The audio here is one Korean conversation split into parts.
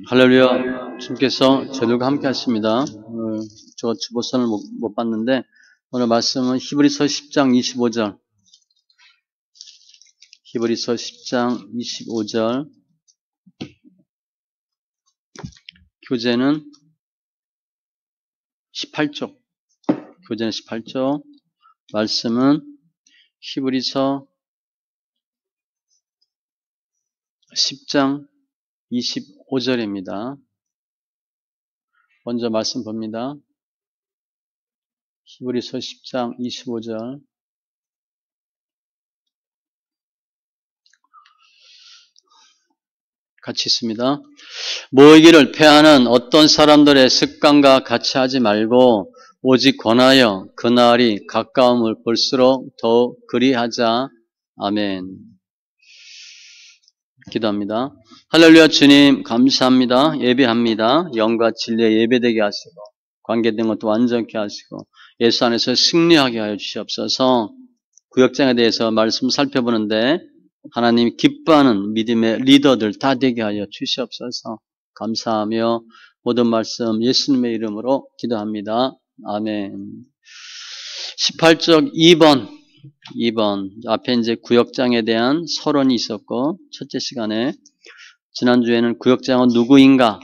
할렐루야. 주님께서 저들과 함께 하십니다. 저 주보선을 못 봤는데 오늘 말씀은 히브리서 10장 25절. 히브리서 10장 25절. 교재는 18쪽. 교재는 18쪽. 말씀은 히브리서 10장 25절입니다. 먼저 말씀 봅니다. 히브리서 10장 25절. 같이 있습니다. 모이기를 패하는 어떤 사람들의 습관과 같이 하지 말고 오직 권하여 그날이 가까움을 볼수록 더욱 그리하자. 아멘. 기도합니다. 할렐루야. 주님 감사합니다. 예배합니다. 영과 진리에 예배되게 하시고 관계된 것도 완전케 하시고 예수 안에서 승리하게 하여 주시옵소서. 구역장에 대해서 말씀 살펴보는데 하나님 기뻐하는 믿음의 리더들 다 되게 하여 주시옵소서. 감사하며 모든 말씀 예수님의 이름으로 기도합니다. 아멘. 18쪽 2번 앞에 이제 구역장에 대한 서론이 있었고 첫째 시간에 지난주에는 구역장은 누구인가,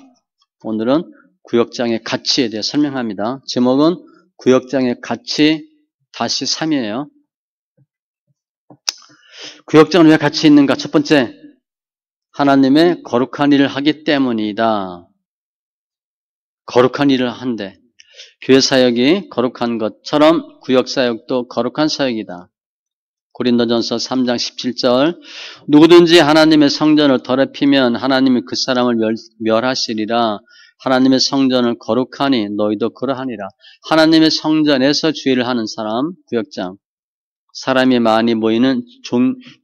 오늘은 구역장의 가치에 대해 설명합니다. 제목은 구역장의 가치 다시 3이에요. 구역장은 왜 가치 있는가? 첫 번째, 하나님의 거룩한 일을 하기 때문이다. 거룩한 일을 한대. 교회 사역이 거룩한 것처럼 구역 사역도 거룩한 사역이다. 고린도전서 3장 17절 누구든지 하나님의 성전을 더럽히면 하나님이 그 사람을 멸하시리라. 하나님의 성전을 거룩하니 너희도 그러하니라. 하나님의 성전에서 주일을 하는 사람, 구역장. 사람이 많이 모이는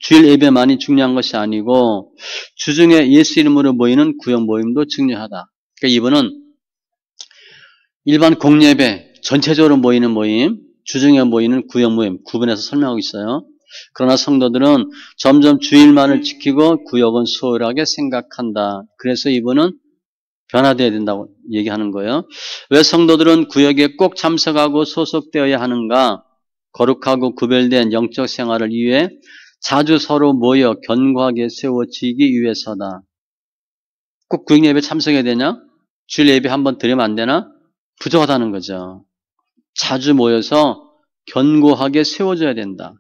주일 예배만이 중요한 것이 아니고 주중에 예수 이름으로 모이는 구역 모임도 중요하다. 그러니까 이분은 일반 공예배, 전체적으로 모이는 모임, 주중에 모이는 구역 모임 구분해서 설명하고 있어요. 그러나 성도들은 점점 주일만을 지키고 구역은 소홀하게 생각한다. 그래서 이분은 변화되어야 된다고 얘기하는 거예요. 왜 성도들은 구역에 꼭 참석하고 소속되어야 하는가? 거룩하고 구별된 영적 생활을 위해 자주 서로 모여 견고하게 세워지기 위해서다. 꼭 구역 예배 참석해야 되냐? 주일 예배 한번 드리면 안 되나? 부족하다는 거죠. 자주 모여서 견고하게 세워져야 된다.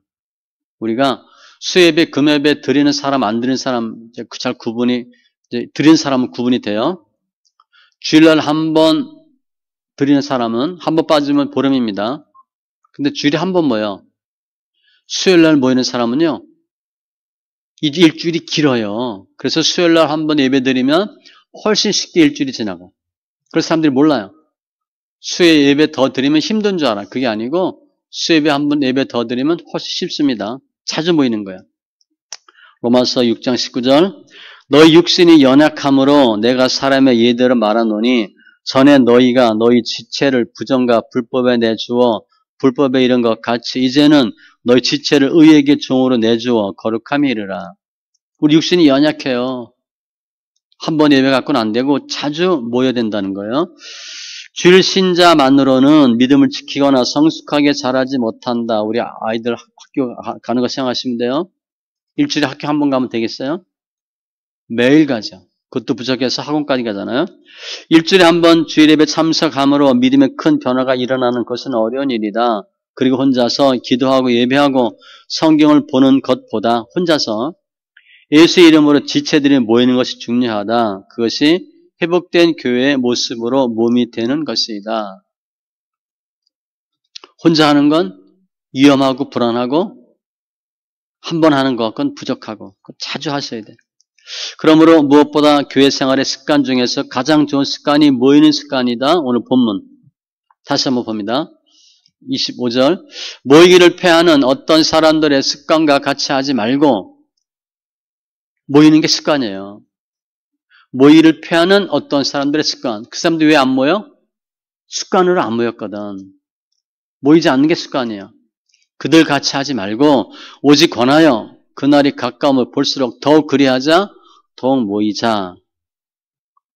우리가 수예배, 금예배 드리는 사람, 안 드리는 사람 잘 구분이, 드리는 사람은 구분이 돼요. 주일날 한 번 드리는 사람은 한 번 빠지면 보름입니다. 근데 주일에 한 번 모여. 수요일날 모이는 사람은요, 일주일이 길어요. 그래서 수요일날 한 번 예배 드리면 훨씬 쉽게 일주일이 지나가. 그래서 사람들이 몰라요. 수요 예배 더 드리면 힘든 줄 알아. 그게 아니고 수요예배 한 번 예배 더 드리면 훨씬 쉽습니다. 자주 모이는 거야. 로마서 6장 19절 너희 육신이 연약함으로 내가 사람의 예대로 말하노니 전에 너희가 너희 지체를 부정과 불법에 내주어 불법에 이른 것 같이 이제는 너희 지체를 의에게 종으로 내주어 거룩함에 이르라. 우리 육신이 연약해요. 한 번 예배 갖고는 안 되고 자주 모여야 된다는 거예요. 주일 신자만으로는 믿음을 지키거나 성숙하게 자라지 못한다. 우리 아이들 학교 가는 거 생각하시면 돼요. 일주일에 학교 한 번 가면 되겠어요? 매일 가죠. 그것도 부족해서 학원까지 가잖아요. 일주일에 한 번 주일 예배 참석함으로 믿음의 큰 변화가 일어나는 것은 어려운 일이다. 그리고 혼자서 기도하고 예배하고 성경을 보는 것보다 혼자서 예수의 이름으로 지체들이 모이는 것이 중요하다. 그것이 회복된 교회의 모습으로 몸이 되는 것이다. 혼자 하는 건 위험하고 불안하고 한 번 하는 것건 부족하고 자주 하셔야 돼요. 그러므로 무엇보다 교회 생활의 습관 중에서 가장 좋은 습관이 모이는 습관이다. 오늘 본문 다시 한번 봅니다. 25절 모이기를 패하는 어떤 사람들의 습관과 같이 하지 말고 모이는 게 습관이에요. 모이기를 패하는 어떤 사람들의 습관. 그 사람들이 왜 안 모여? 습관으로 안 모였거든. 모이지 않는 게 습관이에요. 그들 같이 하지 말고 오직 권하여 그날이 가까움을 볼수록 더욱 그리하자, 더욱 모이자.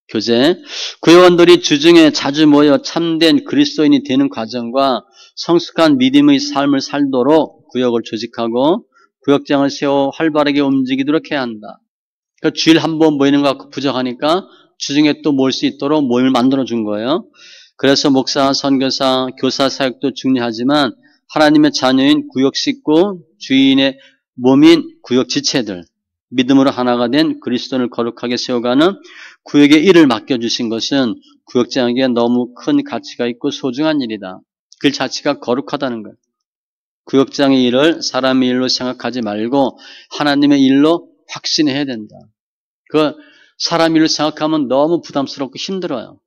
교제. 구역원들이 주중에 자주 모여 참된 그리스도인이 되는 과정과 성숙한 믿음의 삶을 살도록 구역을 조직하고 구역장을 세워 활발하게 움직이도록 해야 한다. 그러니까 주일 한 번 모이는 것 같고 부족하니까 주중에 또 모일 수 있도록 모임을 만들어 준 거예요. 그래서 목사, 선교사, 교사 사역도 중요하지만 하나님의 자녀인 구역 식구, 주인의 몸인 구역 지체들, 믿음으로 하나가 된 그리스도를 거룩하게 세워가는 구역의 일을 맡겨주신 것은 구역장에게 너무 큰 가치가 있고 소중한 일이다. 그 자체가 거룩하다는 거예요. 구역장의 일을 사람의 일로 생각하지 말고 하나님의 일로 확신해야 된다. 그 사람 일로 생각하면 너무 부담스럽고 힘들어요.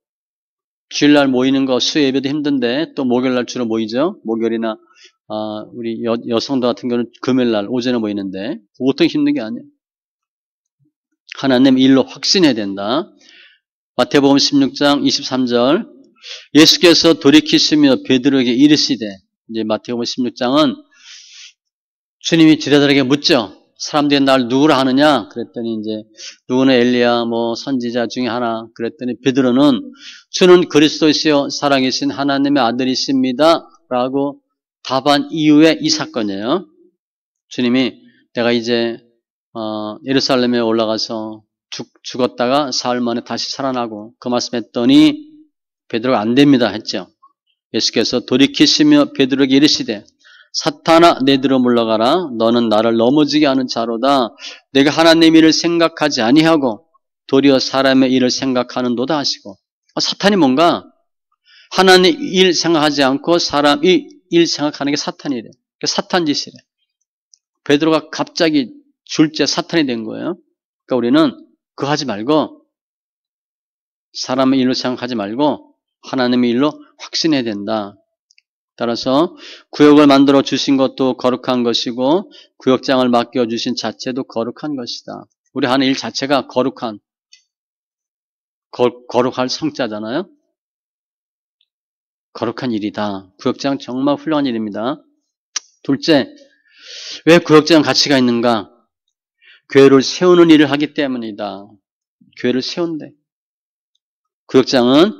주일날 모이는 거 수요예배도 힘든데 또 목요일날 주로 모이죠. 목요일이나 우리 여성들 같은 경우는 금요일날 오전에 모이는데 보통 힘든 게 아니에요. 하나님 일로 확신해야 된다. 마태복음 16장 23절 예수께서 돌이키시며 베드로에게 이르시되, 이제 마태복음 16장은 주님이 제자들에게 묻죠. 사람들이 날 누구라 하느냐? 그랬더니 이제 누구는 엘리야 뭐 선지자 중에 하나. 그랬더니 베드로는 주는 그리스도시요 살아계신 하나님의 아들이십니다 라고 답한 이후에 이 사건이에요. 주님이 내가 이제 예루살렘에 올라가서 죽었다가 사흘 만에 다시 살아나고 그 말씀했더니 베드로가 안 됩니다 했죠. 예수께서 돌이키시며 베드로에게 이르시되 사탄아 내들어 물러가라. 너는 나를 넘어지게 하는 자로다. 내가 하나님의 일을 생각하지 아니하고 도리어 사람의 일을 생각하는도다 하시고. 사탄이 뭔가? 하나님 일 생각하지 않고 사람 일 생각하는 게 사탄이래. 사탄 짓이래. 베드로가 갑자기 줄째 사탄이 된 거예요. 그러니까 우리는 그거 하지 말고 사람의 일로 생각하지 말고 하나님의 일로 확신해야 된다. 따라서 구역을 만들어 주신 것도 거룩한 것이고 구역장을 맡겨주신 자체도 거룩한 것이다. 우리 하는 일 자체가 거룩할 성자잖아요. 거룩한 일이다. 구역장 정말 훌륭한 일입니다. 둘째, 왜 구역장 가치가 있는가? 교회를 세우는 일을 하기 때문이다. 교회를 세운대. 구역장은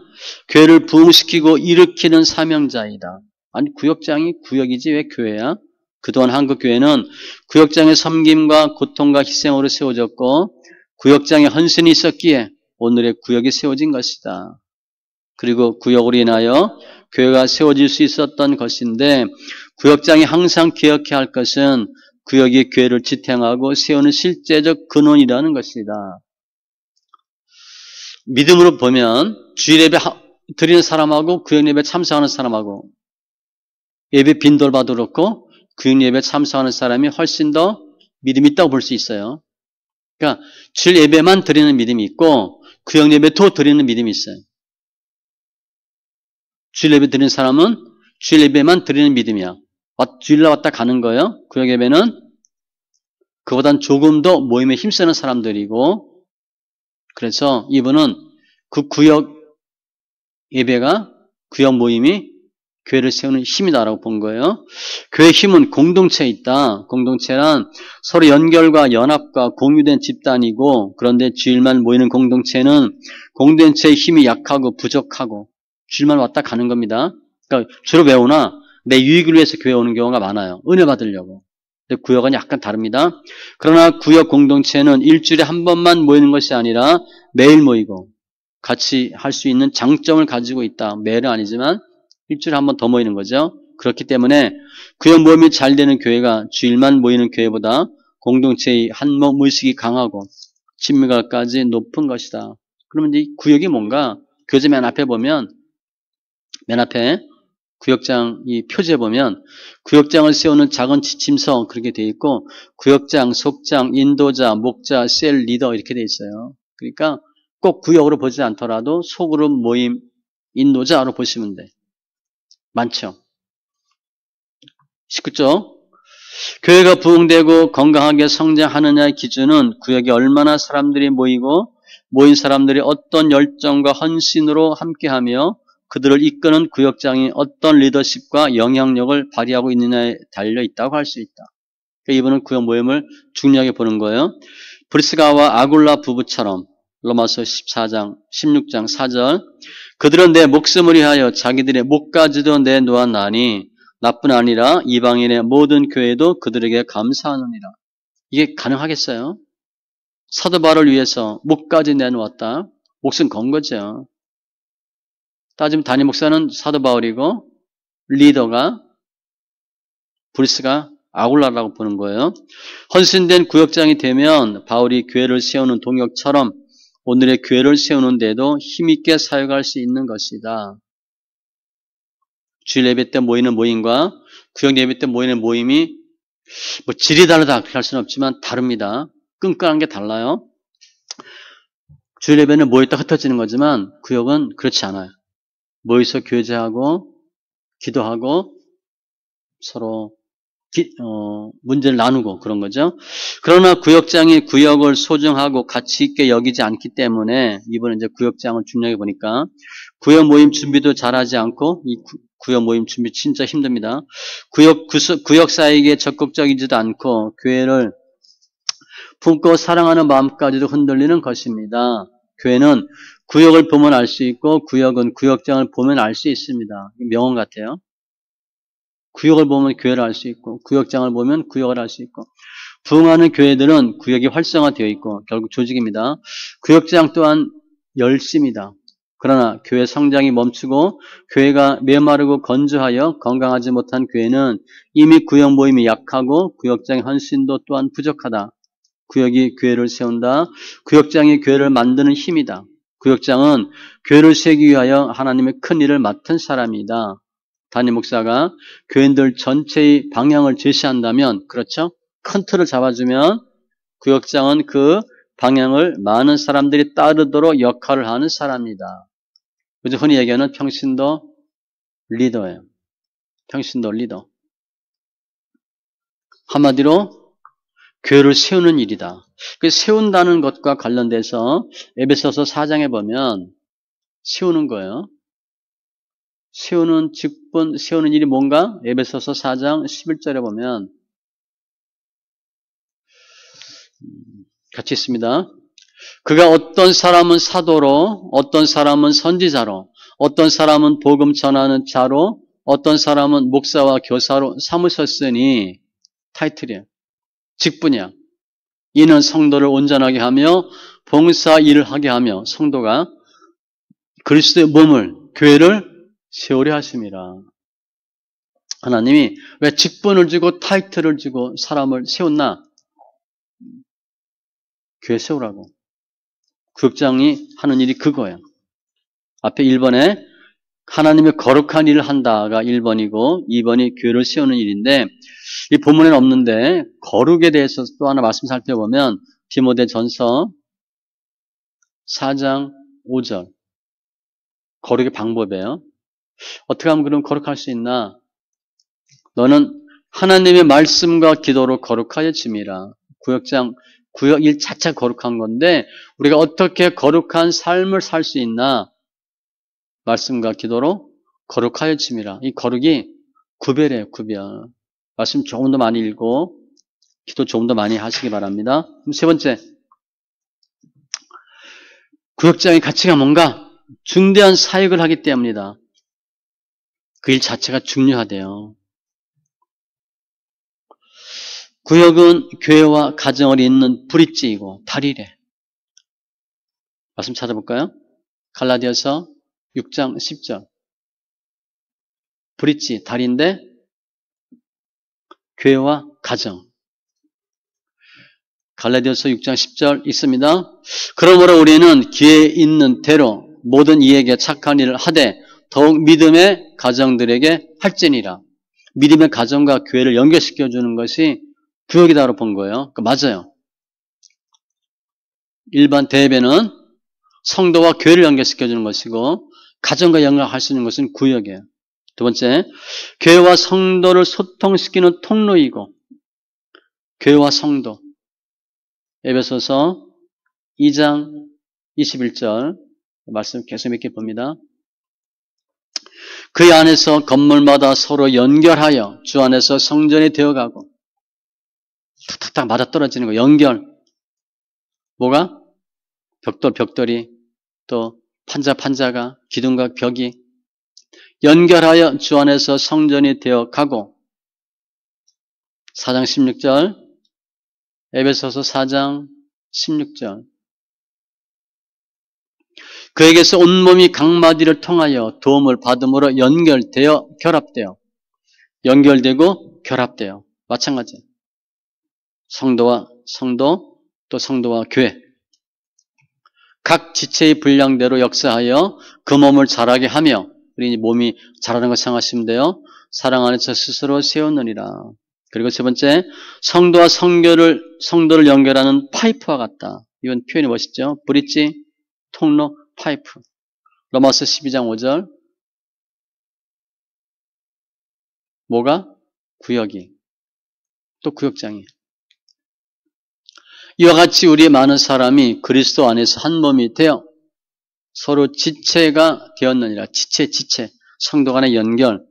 교회를 부흥시키고 일으키는 사명자이다. 아니 구역장이 구역이지 왜 교회야? 그동안 한국 교회는 구역장의 섬김과 고통과 희생으로 세워졌고 구역장의 헌신이 있었기에 오늘의 구역이 세워진 것이다. 그리고 구역으로 인하여 교회가 세워질 수 있었던 것인데 구역장이 항상 기억해야 할 것은 구역이 교회를 지탱하고 세우는 실제적 근원이라는 것이다. 믿음으로 보면 주일 예배 드리는 사람하고 구역 예배 참석하는 사람하고 예배 빈도를 봐도 그렇고 구역 예배 참석하는 사람이 훨씬 더 믿음이 있다고 볼 수 있어요. 그러니까 주일 예배만 드리는 믿음이 있고 구역 예배도 드리는 믿음이 있어요. 주일 예배 드리는 사람은 주일 예배만 드리는 믿음이야. 주일날 왔다 가는 거예요. 구역 예배는 그보단 조금 더 모임에 힘쓰는 사람들이고 그래서 이분은 그 구역 예배가 구역 모임이 교회를 세우는 힘이다라고 본 거예요. 교회의 힘은 공동체에 있다. 공동체란 서로 연결과 연합과 공유된 집단이고 그런데 주일만 모이는 공동체는 공동체의 힘이 약하고 부족하고 주일만 왔다 가는 겁니다. 그러니까 주로 왜 오나? 내 유익을 위해서 교회 오는 경우가 많아요. 은혜 받으려고. 근데 구역은 약간 다릅니다. 그러나 구역 공동체는 일주일에 한 번만 모이는 것이 아니라 매일 모이고 같이 할 수 있는 장점을 가지고 있다. 매일은 아니지만 일주일에 한 번 더 모이는 거죠. 그렇기 때문에 구역 모임이 잘 되는 교회가 주일만 모이는 교회보다 공동체의 한몸 의식이 강하고 친밀감까지 높은 것이다. 그러면 이 구역이 뭔가? 교재 맨 앞에 보면 맨 앞에 구역장 이 표지에 보면 구역장을 세우는 작은 지침서 그렇게 되어 있고 구역장, 속장, 인도자, 목자, 셀 리더 이렇게 되어 있어요. 그러니까 꼭 구역으로 보지 않더라도 소그룹 모임 인도자로 보시면 돼. 많죠. 19조 교회가 부흥되고 건강하게 성장하느냐의 기준은 구역에 얼마나 사람들이 모이고 모인 사람들이 어떤 열정과 헌신으로 함께하며 그들을 이끄는 구역장이 어떤 리더십과 영향력을 발휘하고 있느냐에 달려 있다고 할 수 있다. 그러니까 이분은 구역 모임을 중요하게 보는 거예요. 브리스가와 아굴라 부부처럼 로마서 14장, 16장 4절. 그들은 내 목숨을 위하여 자기들의 목까지도 내놓았나니 나뿐 아니라 이방인의 모든 교회도 그들에게 감사하느니라. 이게 가능하겠어요? 사도 바울을 위해서 목까지 내놓았다. 목숨 건 거죠. 따지면 담임 목사는 사도 바울이고 리더가 브리스가 아굴라라고 보는 거예요. 헌신된 구역장이 되면 바울이 교회를 세우는 동역처럼 오늘의 교회를 세우는 데도 힘있게 사역할 수 있는 것이다. 주일 예배 때 모이는 모임과 구역 예배 때 모이는 모임이 뭐 질이 다르다 그렇게 할 수는 없지만 다릅니다. 끈끈한 게 달라요. 주일 예배는 모였다 흩어지는 거지만 구역은 그렇지 않아요. 모여서 교제하고 기도하고 서로 문제를 나누고 그런 거죠. 그러나 구역장이 구역을 소중하고 가치 있게 여기지 않기 때문에 이번에 이제 구역장을 중요하게 보니까 구역 모임 준비도 잘하지 않고 이 구역 모임 준비 진짜 힘듭니다. 구역사에게 적극적이지도 않고 교회를 품고 사랑하는 마음까지도 흔들리는 것입니다. 교회는 구역을 보면 알 수 있고 구역은 구역장을 보면 알 수 있습니다. 명언 같아요. 구역을 보면 교회를 알 수 있고 구역장을 보면 구역을 알 수 있고 부흥하는 교회들은 구역이 활성화되어 있고 결국 조직입니다. 구역장 또한 열심이다. 그러나 교회 성장이 멈추고 교회가 메마르고 건조하여 건강하지 못한 교회는 이미 구역 모임이 약하고 구역장의 헌신도 또한 부족하다. 구역이 교회를 세운다. 구역장이 교회를 만드는 힘이다. 구역장은 교회를 세우기 위하여 하나님의 큰 일을 맡은 사람이다. 담임 목사가 교인들 전체의 방향을 제시한다면, 그렇죠? 큰 틀을 잡아주면 구역장은 그 방향을 많은 사람들이 따르도록 역할을 하는 사람이다. 그래서 흔히 얘기하는 평신도 리더예요. 평신도 리더. 한마디로 교회를 세우는 일이다. 그 세운다는 것과 관련돼서 에베소서 4장에 보면 세우는 거예요. 세우는 직분, 세우는 일이 뭔가? 에베소서 4장 11절에 보면 같이 있습니다. 그가 어떤 사람은 사도로, 어떤 사람은 선지자로, 어떤 사람은 복음 전하는 자로, 어떤 사람은 목사와 교사로 삼으셨으니 타이틀이에요. 직분이야. 이는 성도를 온전하게 하며 봉사 일을 하게 하며 성도가 그리스도의 몸을, 교회를 세우려 하심이라. 하나님이 왜 직분을 주고 타이틀을 주고 사람을 세웠나? 교회 세우라고. 구역장이 하는 일이 그거예요. 앞에 1번에 하나님의 거룩한 일을 한다가 1번이고 2번이 교회를 세우는 일인데 이 본문에는 없는데 거룩에 대해서 또 하나 말씀 살펴보면 디모데전서 4장 5절 거룩의 방법이에요. 어떻게 하면 그럼 거룩할 수 있나? 너는 하나님의 말씀과 기도로 거룩하여 짐이라. 구역 일 자체가 거룩한 건데 우리가 어떻게 거룩한 삶을 살 수 있나? 말씀과 기도로 거룩하여 짐이라. 이 거룩이 구별이에요. 구별. 말씀 조금 더 많이 읽고 기도 조금 더 많이 하시기 바랍니다. 그럼 세 번째, 구역장의 가치가 뭔가? 중대한 사역을 하기 때문이다. 그 일 자체가 중요하대요. 구역은 교회와 가정을 잇는 브릿지이고 다리래. 말씀 찾아볼까요? 갈라디아서 6장 10절. 브릿지, 다리인데 교회와 가정. 갈라디아서 6장 10절 있습니다. 그러므로 우리는 기회 있는 대로 모든 이에게 착한 일을 하되 더욱 믿음의 가정들에게 할지니라. 믿음의 가정과 교회를 연결시켜주는 것이 구역이다로 본 거예요. 맞아요. 일반 대예배는 성도와 교회를 연결시켜주는 것이고 가정과 연결할 수 있는 것은 구역이에요. 두 번째, 교회와 성도를 소통시키는 통로이고 교회와 성도. 에베소서 2장 21절 말씀 계속 읽게 봅니다. 그 안에서 건물마다 서로 연결하여 주 안에서 성전이 되어가고 탁탁탁 맞아떨어지는 거 연결. 뭐가? 벽돌이, 또 판자가, 기둥과 벽이 연결하여 주 안에서 성전이 되어 가고, 4장 16절, 에베소서 4장 16절. 그에게서 온몸이 각마디를 통하여 도움을 받음으로 연결되고 결합돼요. 마찬가지예요. 성도, 또 성도와 교회. 각 지체의 분량대로 역사하여 그 몸을 자라게 하며, 우리 몸이 자라는 거 생각하시면 돼요. 사랑 안에서 스스로 세우느니라. 그리고 세 번째, 성도와 성도를 연결하는 파이프와 같다. 이건 표현이 멋있죠? 브릿지, 통로, 파이프. 로마서 12장 5절. 뭐가? 구역이. 또 구역장이. 이와 같이 우리의 많은 사람이 그리스도 안에서 한 몸이 되어 서로 지체가 되었느니라. 지체. 성도 간의 연결.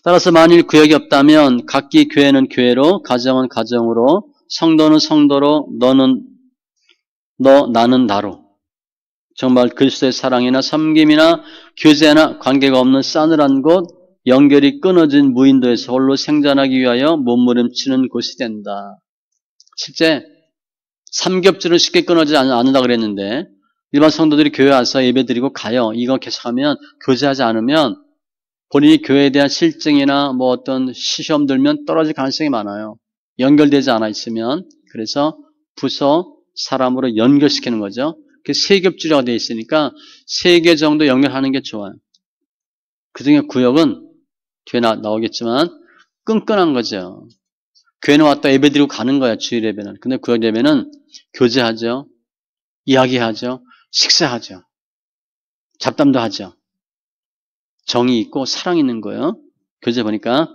따라서 만일 구역이 없다면 각기 교회는 교회로, 가정은 가정으로, 성도는 성도로, 나는 나로. 정말 그리스도의 사랑이나 섬김이나 교제나 관계가 없는 싸늘한 곳, 연결이 끊어진 무인도에서 홀로 생존하기 위하여 몸부림치는 곳이 된다. 실제 삼겹줄은 쉽게 끊어지지 않는다 그랬는데, 일반 성도들이 교회 와서 예배드리고 가요. 이거 계속하면, 교제하지 않으면 본인이 교회에 대한 실증이나 뭐 어떤 시험 들면 떨어질 가능성이 많아요. 연결되지 않아 있으면. 그래서 부서, 사람으로 연결시키는 거죠. 그 세 겹줄이라고 되어 있으니까 3개 정도 연결하는 게 좋아요. 그 중에 구역은 뒤에 나오겠지만 끈끈한 거죠. 교회는 왔다 예배드리고 가는 거야, 주일 예배는. 근데 구역 예배는 교제하죠. 이야기하죠. 식사하죠. 잡담도 하죠. 정이 있고 사랑이 있는 거예요. 교제 보니까.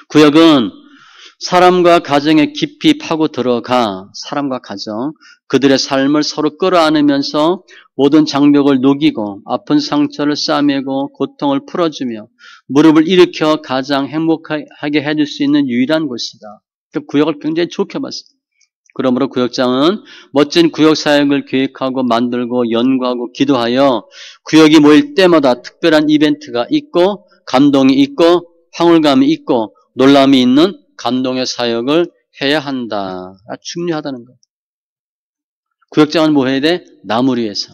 구역은 사람과 가정에 깊이 파고 들어가, 사람과 가정, 그들의 삶을 서로 끌어안으면서 모든 장벽을 녹이고 아픈 상처를 싸매고 고통을 풀어주며 무릎을 일으켜 가장 행복하게 해줄 수 있는 유일한 곳이다. 그 구역을 굉장히 좋게 봤습니다. 그러므로 구역장은 멋진 구역 사역을 계획하고 만들고 연구하고 기도하여 구역이 모일 때마다 특별한 이벤트가 있고 감동이 있고 황홀감이 있고 놀람이 있는 감동의 사역을 해야 한다. 중요하다는 거예요. 구역장은 뭐 해야 돼? 남을 위해서.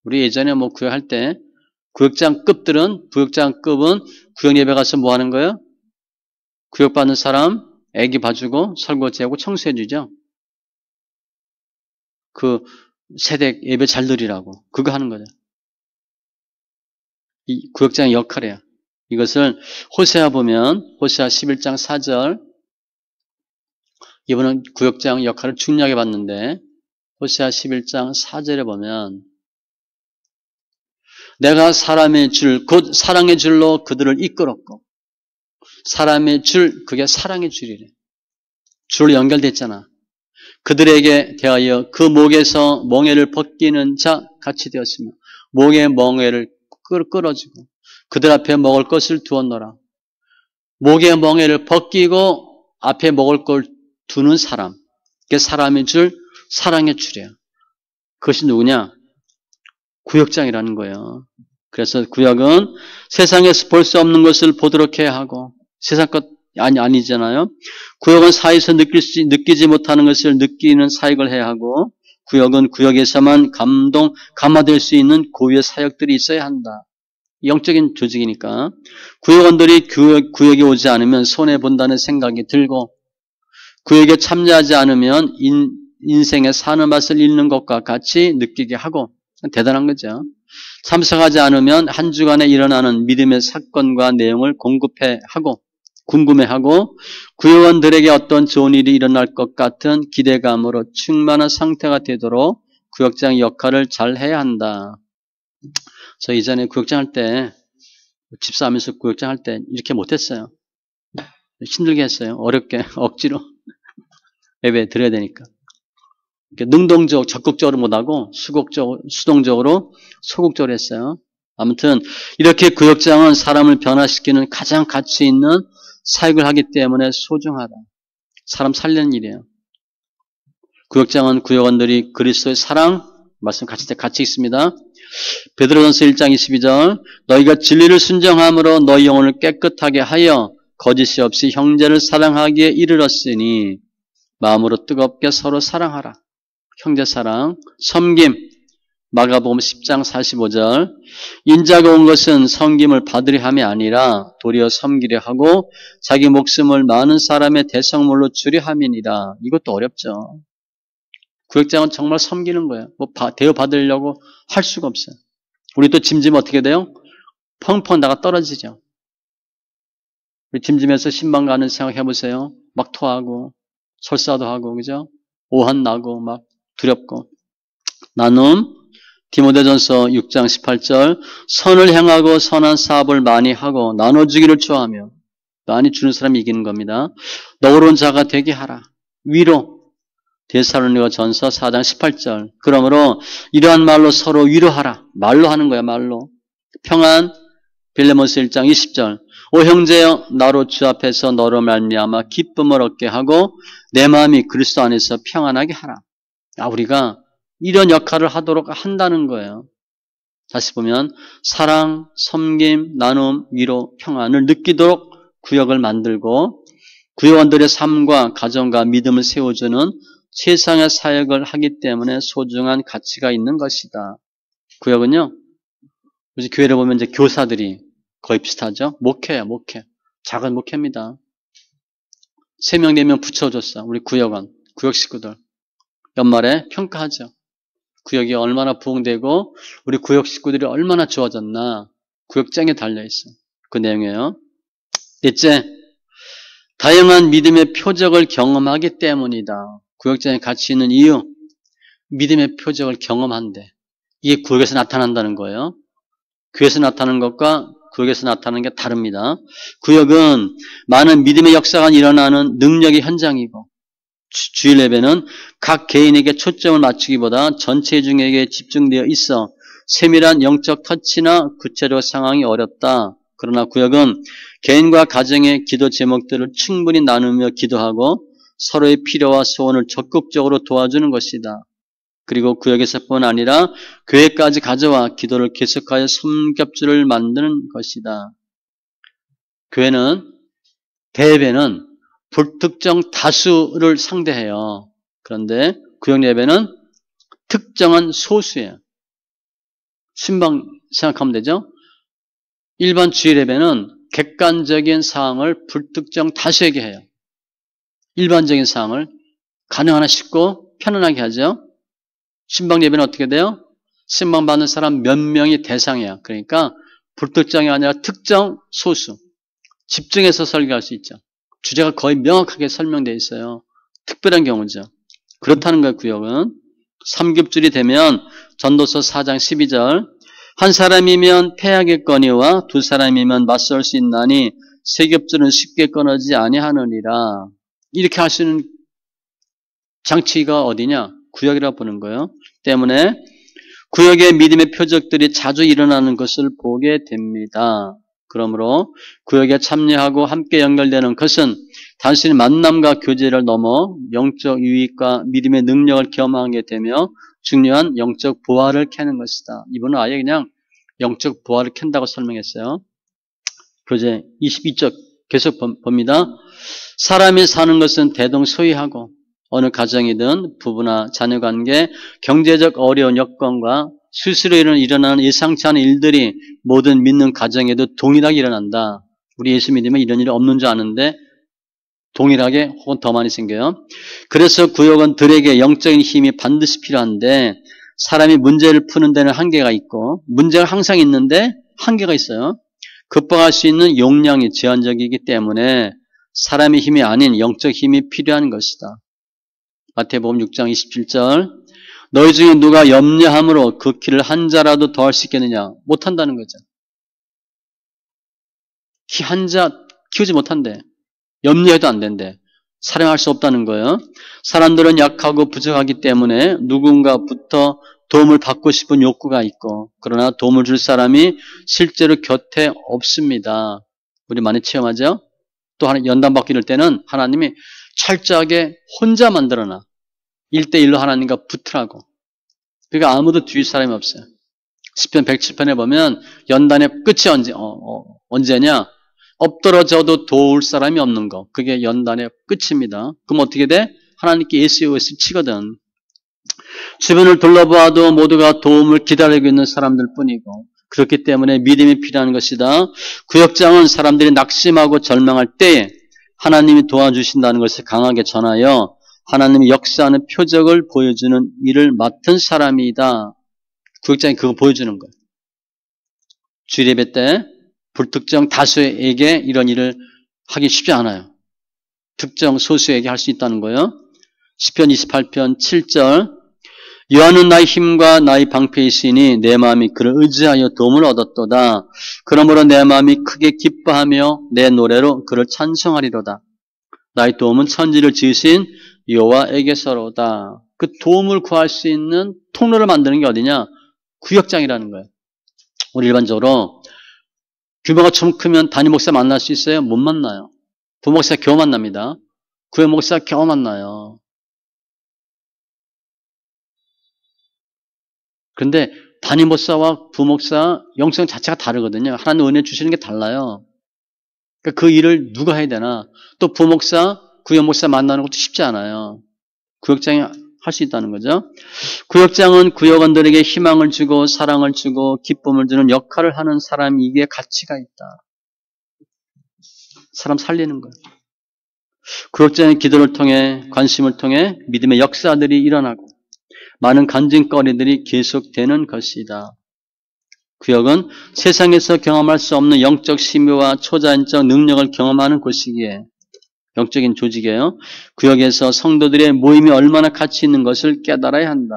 우리 예전에 뭐 구역할 때 구역장급은 구역 예배 가서 뭐 하는 거예요? 구역 받는 사람 애기 봐주고 설거지하고 청소해 주죠. 그 세대 예배 잘 드리라고 그거 하는 거죠. 이 구역장의 역할이에요. 이것을 호세아 보면 호세아 11장 4절 이번은 구역장 역할을 중요하게 봤는데 호세아 11장 4절에 보면 내가 사람의 줄 곧 사랑의 줄로 그들을 이끌었고 사람의 줄 그게 사랑의 줄이래. 줄로 연결됐잖아. 그들에게 대하여 그 목에서 멍에를 벗기는 자 같이 되었으며 목의 멍에를 끌어주고 그들 앞에 먹을 것을 두었노라. 목의 멍에를 벗기고 앞에 먹을 걸 두는 사람. 그게 사람의 줄, 사랑의 줄이야. 그것이 누구냐? 구역장이라는 거예요. 그래서 구역은 세상에서 볼 수 없는 것을 보도록 해야 하고 세상 것 아니잖아요. 구역은 사회에서 느끼지 못하는 것을 느끼는 사역을 해야 하고 구역은 구역에서만 감화될 수 있는 고유의 사역들이 있어야 한다. 영적인 조직이니까 구역원들이 구역에 오지 않으면 손해본다는 생각이 들고 구역에 참여하지 않으면 인생의 사는 맛을 잃는 것과 같이 느끼게 하고 대단한 거죠. 참석하지 않으면 한 주간에 일어나는 믿음의 사건과 내용을 궁금해하고 구역원들에게 어떤 좋은 일이 일어날 것 같은 기대감으로 충만한 상태가 되도록 구역장의 역할을 잘 해야 한다. 저 이전에 구역장 할 때, 집사하면서 구역장 할 때 이렇게 못했어요. 힘들게 했어요. 어렵게, 억지로. 예배 드려야 되니까. 능동적, 적극적으로 못하고 수동적으로, 소극적으로 했어요. 아무튼 이렇게 구역장은 사람을 변화시키는 가장 가치 있는 사역을 하기 때문에 소중하다. 사람 살리는 일이에요. 구역장은 구역원들이 그리스도의 사랑, 말씀 같이 있습니다. 베드로전서 1장 22절 너희가 진리를 순정함으로 너희 영혼을 깨끗하게 하여 거짓이 없이 형제를 사랑하기에 이르렀으니 마음으로 뜨겁게 서로 사랑하라. 형제 사랑, 섬김. 마가복음 10장 45절 인자가 온 것은 섬김을 받으려 함이 아니라 도리어 섬기려 하고 자기 목숨을 많은 사람의 대성물로 주려 함이니라. 이것도 어렵죠. 구역장은 정말 섬기는 거예요. 대우받으려고 할 수가 없어요. 우리 또 짐지면 어떻게 돼요? 펑펑 나가 떨어지죠. 우리 짐지면서 신방 가는 생각 해보세요. 막 토하고 설사도 하고 그죠? 오한 나고 막 두렵고. 나눔 디모데전서 6장 18절 선을 행하고 선한 사업을 많이 하고 나눠주기를 좋아하며 많이 주는 사람이 이기는 겁니다. 너그러운 자가 되게 하라. 위로 데살로니가 전서 4장 18절 그러므로 이러한 말로 서로 위로하라. 말로 하는 거야. 말로. 평안 빌레몬서 1장 20절 오 형제여 나로 주 앞에서 너로 말미암아 기쁨을 얻게 하고 내 마음이 그리스도 안에서 평안하게 하라. 우리가 이런 역할을 하도록 한다는 거예요. 다시 보면 사랑, 섬김, 나눔, 위로, 평안을 느끼도록 구역을 만들고 구역원들의 삶과 가정과 믿음을 세워주는 세상의 사역을 하기 때문에 소중한 가치가 있는 것이다. 구역은요. 우리 교회를 보면 이제 교사들이 거의 비슷하죠. 목회예요. 목회. 작은 목회입니다. 3명, 4명 붙여줬어. 우리 구역원, 구역 식구들. 연말에 평가하죠. 구역이 얼마나 부흥되고 우리 구역 식구들이 얼마나 좋아졌나. 구역장에 달려있어. 그 내용이에요. 넷째, 다양한 믿음의 표적을 경험하기 때문이다. 구역장에 같이 있는 이유, 믿음의 표적을 경험한대. 이게 구역에서 나타난다는 거예요. 교회에서 나타나는 것과 구역에서 나타나는 게 다릅니다. 구역은 많은 믿음의 역사가 일어나는 능력의 현장이고 주일 예배는 각 개인에게 초점을 맞추기보다 전체 중에게 집중되어 있어 세밀한 영적 터치나 구체적 상황이 어렵다. 그러나 구역은 개인과 가정의 기도 제목들을 충분히 나누며 기도하고 서로의 필요와 소원을 적극적으로 도와주는 것이다. 그리고 구역에서뿐 아니라 교회까지 가져와 기도를 계속하여 숨겹줄을 만드는 것이다. 교회는 대예배는 불특정 다수를 상대해요. 그런데 구역 예배는 특정한 소수예요. 신방 생각하면 되죠. 일반 주일 예배는 객관적인 사항을 불특정 다수에게 해요. 일반적인 사항을 가능하나 쉽고 편안하게 하죠. 신방 예배는 어떻게 돼요? 신방 받는 사람 몇 명이 대상이야. 그러니까 불특정이 아니라 특정 소수. 집중해서 설교할 수 있죠. 주제가 거의 명확하게 설명되어 있어요. 특별한 경우죠. 그렇다는 거예요. 구역은. 3겹줄이 되면 전도서 4장 12절 한 사람이면 패하겠거니와 두 사람이면 맞설 수 있나니 세 겹줄은 쉽게 끊어지지 아니하느니라. 이렇게 하시는 장치가 어디냐? 구역이라고 보는 거예요. 때문에 구역의 믿음의 표적들이 자주 일어나는 것을 보게 됩니다. 그러므로 구역에 참여하고 함께 연결되는 것은 단순히 만남과 교제를 넘어 영적 유익과 믿음의 능력을 경험하게 되며 중요한 영적 부활을 캐는 것이다. 이분은 아예 그냥 영적 부활을 캔다고 설명했어요. 교재 22쪽 계속 봅니다. 사람이 사는 것은 대동소이하고 어느 가정이든 부부나 자녀관계, 경제적 어려운 여건과 수시로 일어나는 예상치 않은 일들이 모든 믿는 가정에도 동일하게 일어난다. 우리 예수 믿으면 이런 일이 없는 줄 아는데 동일하게 혹은 더 많이 생겨요. 그래서 구역은 들에게 영적인 힘이 반드시 필요한데 사람이 문제를 푸는 데는 한계가 있고 문제가 항상 있는데 한계가 있어요. 극복할 수 있는 용량이 제한적이기 때문에 사람의 힘이 아닌 영적 힘이 필요한 것이다. 마태복음 6장 27절 너희 중에 누가 염려함으로 그 키를 한 자라도 더할 수 있겠느냐? 못한다는 거죠. 키 한 자 키우지 못한대. 염려해도 안 된대. 사랑할 수 없다는 거예요. 사람들은 약하고 부족하기 때문에 누군가부터 도움을 받고 싶은 욕구가 있고 그러나 도움을 줄 사람이 실제로 곁에 없습니다. 우리 많이 체험하죠? 또 연단 받기 이럴 때는 하나님이 철저하게 혼자 만들어놔. 1대1로 하나님과 붙으라고. 그러니까 아무도 뒤 사람이 없어요. 시편 107편에 보면 연단의 끝이 언제냐? 엎드러져도 도울 사람이 없는 거. 그게 연단의 끝입니다. 그럼 어떻게 돼? 하나님께 SOS 치거든. 주변을 둘러봐도 모두가 도움을 기다리고 있는 사람들 뿐이고, 그렇기 때문에 믿음이 필요한 것이다. 구역장은 사람들이 낙심하고 절망할 때에 하나님이 도와주신다는 것을 강하게 전하여 하나님이 역사하는 표적을 보여주는 일을 맡은 사람이다. 구역장이 그거 보여주는 거예요. 주일 예배 때 불특정 다수에게 이런 일을 하기 쉽지 않아요. 특정 소수에게 할 수 있다는 거예요. 시편 28편 7절 여호와는 나의 힘과 나의 방패이시니 내 마음이 그를 의지하여 도움을 얻었도다. 그러므로 내 마음이 크게 기뻐하며 내 노래로 그를 찬송하리로다. 나의 도움은 천지를 지으신 여호와에게서로다. 그 도움을 구할 수 있는 통로를 만드는 게 어디냐? 구역장이라는 거예요. 우리 일반적으로 규모가 좀 크면 담임 목사 만날 수 있어요? 못 만나요. 부목사 겨우 만납니다. 구역 목사 겨우 만나요. 그런데 담임 목사와 부목사 영성 자체가 다르거든요. 하나님 은혜 주시는 게 달라요. 그러니까 그 일을 누가 해야 되나? 또 부목사, 구역 목사 만나는 것도 쉽지 않아요. 구역장이 할 수 있다는 거죠. 구역장은 구역원들에게 희망을 주고 사랑을 주고 기쁨을 주는 역할을 하는 사람이기에 가치가 있다. 사람 살리는 거예요. 구역장의 기도를 통해 관심을 통해 믿음의 역사들이 일어나고 많은 간증거리들이 계속되는 것이다. 구역은 세상에서 경험할 수 없는 영적 심유와 초자연적 능력을 경험하는 곳이기에 영적인 조직이에요. 구역에서 성도들의 모임이 얼마나 가치 있는 것을 깨달아야 한다.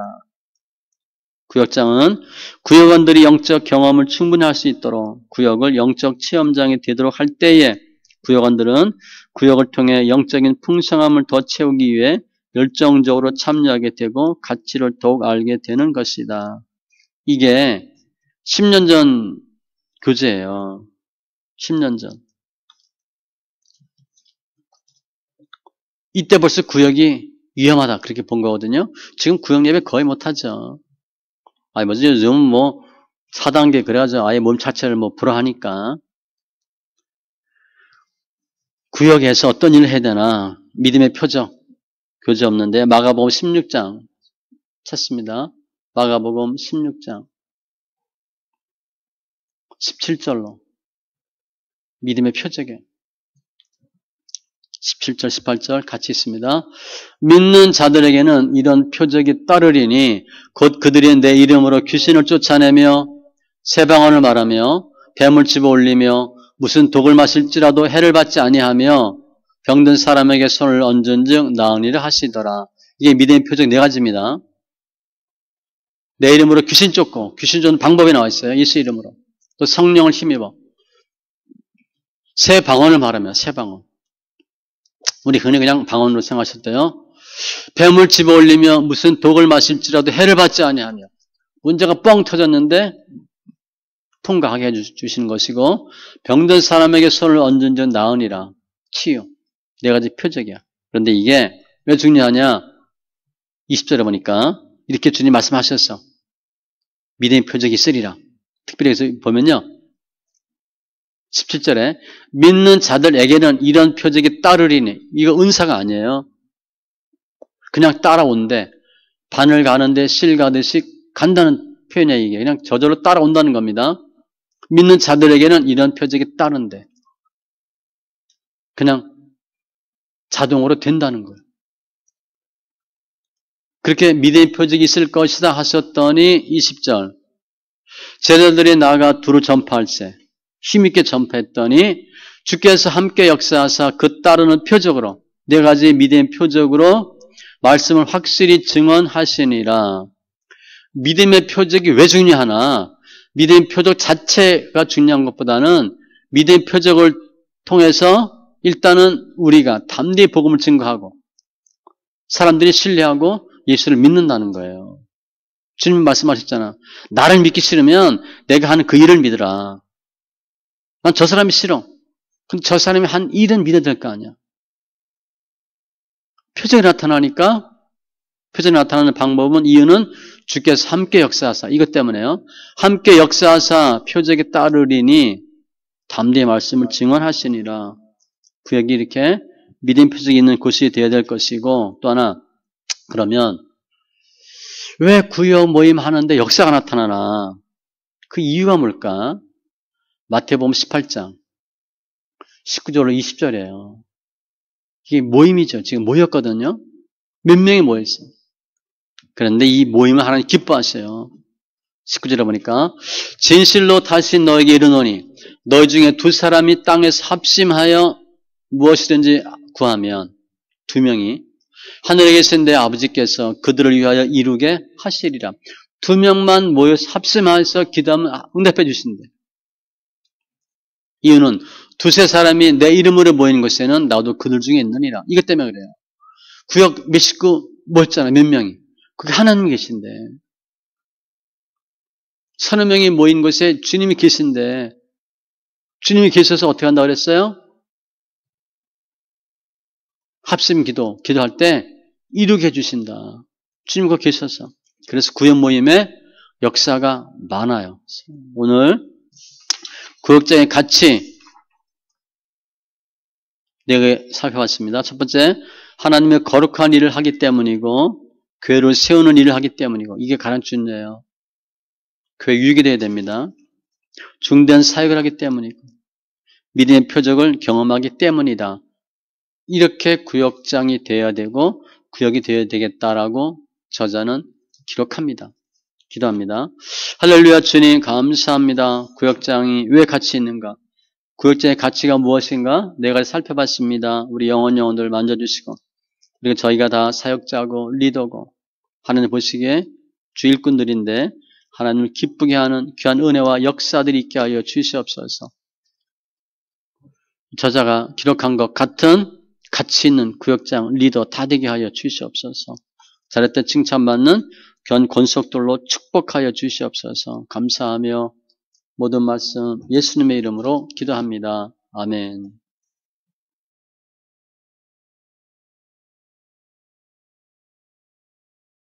구역장은 구역원들이 영적 경험을 충분히 할 수 있도록 구역을 영적 체험장이 되도록 할 때에 구역원들은 구역을 통해 영적인 풍성함을 더 채우기 위해 열정적으로 참여하게 되고 가치를 더욱 알게 되는 것이다. 이게 10년 전 교제예요. 10년 전. 이때 벌써 구역이 위험하다 그렇게 본 거거든요. 지금 구역 예배 거의 못하죠. 아니 뭐지 요즘 뭐 4단계 그래야죠. 아예 몸 자체를 뭐 불허하니까. 구역에서 어떤 일을 해야 되나 믿음의 표적 교재 없는데 마가복음 16장 찾습니다. 마가복음 16장 17절로 믿음의 표적에 17절 18절 같이 있습니다. 믿는 자들에게는 이런 표적이 따르리니 곧 그들이 내 이름으로 귀신을 쫓아내며 새 방언을 말하며 뱀을 집어 올리며 무슨 독을 마실지라도 해를 받지 아니하며 병든 사람에게 손을 얹은 즉 나으니라 하시더라. 이게 믿음의 표적 4가지입니다. 내 이름으로 귀신 쫓고 귀신 쫓는 방법이 나와 있어요. 예수 이름으로. 또 성령을 힘입어. 새 방언을 말하며 새 방언. 우리 흔히 그냥 방언으로 생각하실 때요. 뱀을 집어 올리며 무슨 독을 마실지라도 해를 받지 아니하며 문제가 뻥 터졌는데 통과하게 해주시는 것이고 병든 사람에게 손을 얹은 즉 나으니라. 치유. 4가지 표적이야. 그런데 이게 왜 중요하냐? 20절에 보니까 이렇게 주님 말씀하셨어. 믿음의 표적이 있으리라. 특별히 여기서 보면요. 17절에 믿는 자들에게는 이런 표적이 따르리니 이거 은사가 아니에요. 그냥 따라온대. 바늘 가는데 실 가듯이 간다는 표현이야 이게. 그냥 저절로 따라온다는 겁니다. 믿는 자들에게는 이런 표적이 따른대. 그냥 자동으로 된다는 거예요. 그렇게 믿음의 표적이 있을 것이다 하셨더니 20절 제자들이 나아가 두루 전파할세 힘있게 전파했더니 주께서 함께 역사하사 그 따르는 표적으로 4가지 믿음의 표적으로 말씀을 확실히 증언하시니라. 믿음의 표적이 왜 중요하나? 믿음의 표적 자체가 중요한 것보다는 믿음의 표적을 통해서 일단은 우리가 담대히 복음을 증거하고 사람들이 신뢰하고 예수를 믿는다는 거예요. 주님 말씀하셨잖아. 나를 믿기 싫으면 내가 하는 그 일을 믿으라. 난 저 사람이 싫어. 근데 저 사람이 한 일은 믿어야 될 거 아니야. 표적이 나타나니까 표적이 나타나는 방법은 이유는 주께서 함께 역사하사 이것 때문에요. 함께 역사하사 표적에 따르리니 담대히 말씀을 증언하시니라. 구역이 이렇게 믿음 표적이 있는 곳이 되어야 될 것이고 또 하나 그러면 왜 구역 모임 하는데 역사가 나타나나? 그 이유가 뭘까? 마태복음 18장 19절로 20절이에요. 이게 모임이죠. 지금 모였거든요. 몇 명이 모였어요. 그런데 이 모임을 하나님 기뻐하셔요. 19절에 보니까 진실로 다시 너에게 이르노니 너희 중에 두 사람이 땅에서 합심하여 무엇이든지 구하면 두 명이 하늘에 계신 내 아버지께서 그들을 위하여 이루게 하시리라. 두 명만 모여서 합심해서 기도하면 응답해 주신대. 이유는 두세 사람이 내 이름으로 모이는 곳에는 나도 그들 중에 있느니라. 이것 때문에 그래요. 구역 몇 식구 모였잖아요. 몇 명이. 그게 하나님 계신데. 서너 명이 모인 곳에 주님이 계신데 주님이 계셔서 어떻게 한다고 그랬어요? 합심 기도할 때 이루게 해주신다. 주님 거기 계셔서. 그래서 구역 모임에 역사가 많아요. 오늘 구역장의 가치 내가 살펴봤습니다. 첫 번째, 하나님의 거룩한 일을 하기 때문이고 교회를 세우는 일을 하기 때문이고 이게 가장 중요해요. 교회 유익이 되어야 됩니다. 중대한 사역을 하기 때문이고 믿음의 표적을 경험하기 때문이다. 이렇게 구역장이 되어야 되고 구역이 되어야 되겠다라고 저자는 기록합니다. 기도합니다. 할렐루야. 주님 감사합니다. 구역장이 왜 가치 있는가? 구역장의 가치가 무엇인가? 내가 살펴봤습니다. 우리 영혼들 만져주시고 그리고 저희가 다 사역자고 리더고 하나님 보시기에 주 일꾼들인데 하나님을 기쁘게 하는 귀한 은혜와 역사들이 있게 하여 주시옵소서. 저자가 기록한 것 같은 가치 있는 구역장, 리더 다 되게 하여 주시옵소서. 잘했던 칭찬받는 귀한 권속들로 축복하여 주시옵소서. 감사하며 모든 말씀 예수님의 이름으로 기도합니다. 아멘.